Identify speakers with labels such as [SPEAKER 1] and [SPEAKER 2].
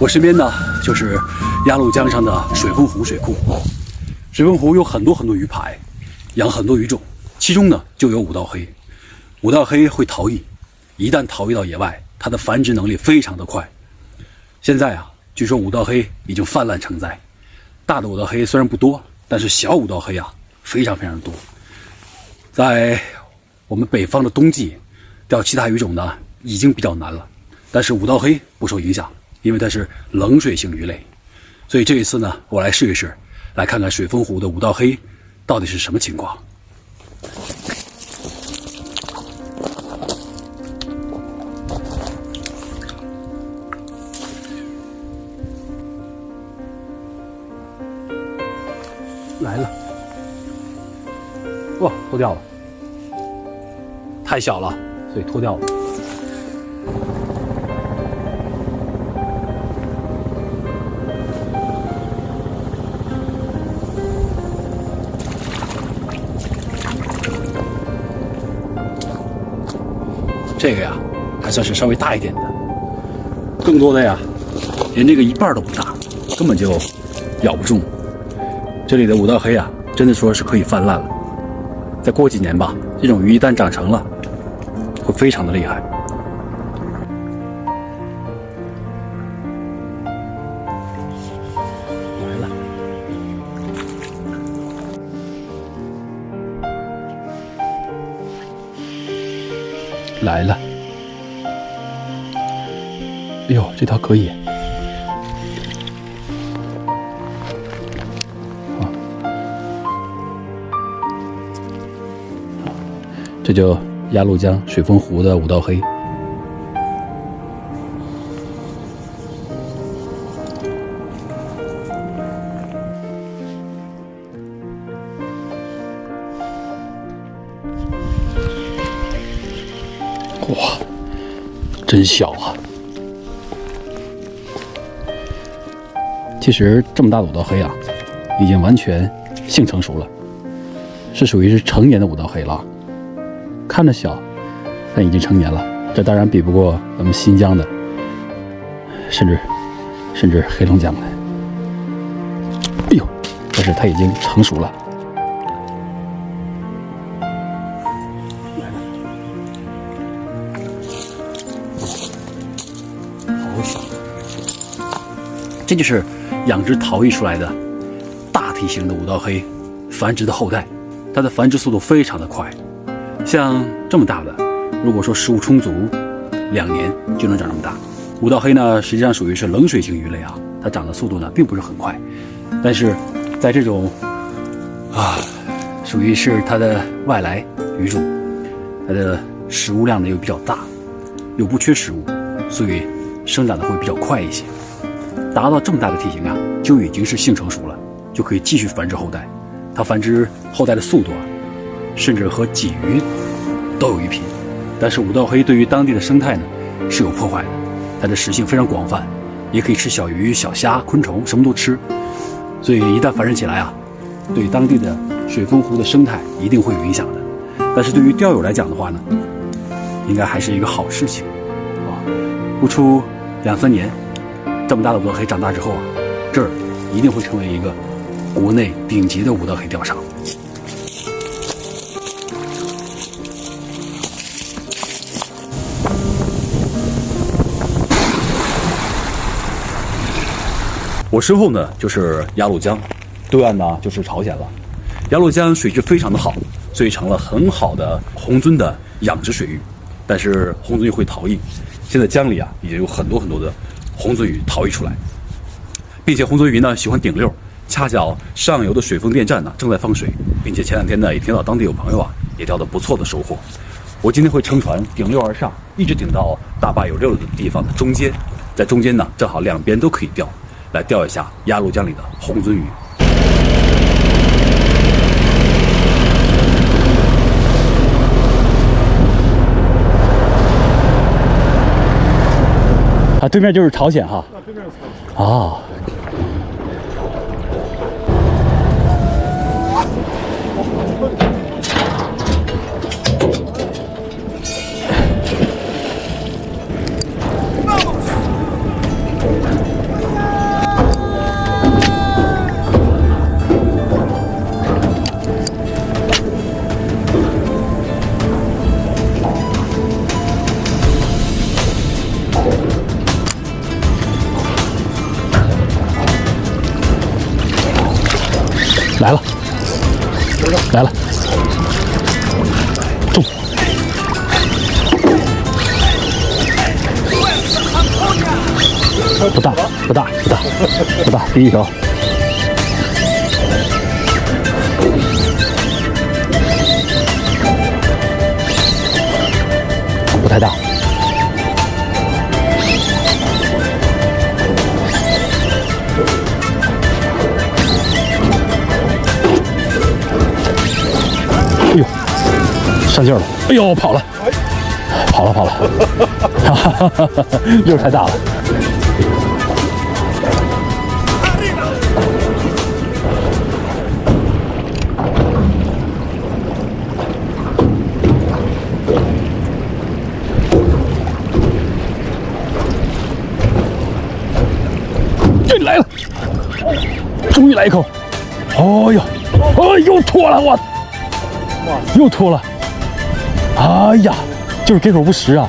[SPEAKER 1] 我身边呢就是鸭绿江上的水丰湖水库。水丰湖有很多鱼排，养很多鱼种，其中呢就有五道黑。五道黑会逃逸，一旦逃逸到野外，它的繁殖能力非常的快。现在啊，据说五道黑已经泛滥成灾。大的五道黑虽然不多，但是小五道黑啊非常多。在我们北方的冬季，钓其他鱼种呢已经比较难了，但是五道黑不受影响，因为它是冷水性鱼类。所以这一次呢，我来试一试，来看看水丰湖的五道黑到底是什么情况。来了，哇，脱掉了，太小了，所以脱掉了。这个呀，还算是稍微大一点的，更多的呀，连这个一半都不大，根本就咬不中。这里的五道黑啊，真的说是可以泛滥了。再过几年吧，这种鱼一旦长成了，会非常的厉害。来了，哎呦，这条可以。这就鸭绿江水丰湖的五道黑。哇，真小啊！其实这么大的五道黑啊，已经完全性成熟了，是属于是成年的五道黑了。看着小，但已经成年了。这当然比不过咱们新疆的，甚至黑龙江的。哎呦，但是它已经成熟了。来了，好小！这就是养殖逃逸出来的大体型的五道黑繁殖的后代，它的繁殖速度非常的快。像这么大的，如果说食物充足，2年就能长这么大。五道黑呢，实际上属于是冷水性鱼类啊，它长的速度呢并不是很快，但是在这种属于是它的外来鱼种，它的食物量呢又比较大，又不缺食物，所以生长的会比较快一些。达到这么大的体型啊，就已经是性成熟了，就可以继续繁殖后代。它繁殖后代的速度啊，甚至和鲫鱼都有一拼。但是五道黑对于当地的生态呢是有破坏的，它的食性非常广泛，也可以吃小鱼、小虾、昆虫，什么都吃。所以一旦繁殖起来啊，对当地的水丰湖的生态一定会有影响的。但是对于钓友来讲的话呢，应该还是一个好事情啊。不出2、3年，这么大的五道黑长大之后啊，这儿一定会成为一个国内顶级的五道黑钓场。我身后呢就是鸭绿江，对岸呢就是朝鲜了。鸭绿江水质非常的好，所以成了很好的红鳟的养殖水域。但是红鳟鱼会逃逸，现在江里啊已经有很多的红鳟鱼逃逸出来，并且红鳟鱼呢喜欢顶溜。恰巧上游的水丰电站呢正在放水，并且前2天呢也听到当地有朋友啊也钓到不错的收获。我今天会乘船顶溜而上，一直顶到大坝有溜的地方的中间，在中间呢正好两边都可以钓，来钓一下鸭绿江里的红鳟鱼。啊，对面就是朝鲜哈。对面是朝鲜。啊。
[SPEAKER 2] 来了，来了，中！不大，不大，不大，不大，第一条。不太大。哎呦，上劲儿了！哎呦，跑了，跑了，跑了！哈哈哈哈，溜太大了。来了，终于来一口！哦呦，哦，又脱了，我，又脱了！哎呀，就是给口不实啊！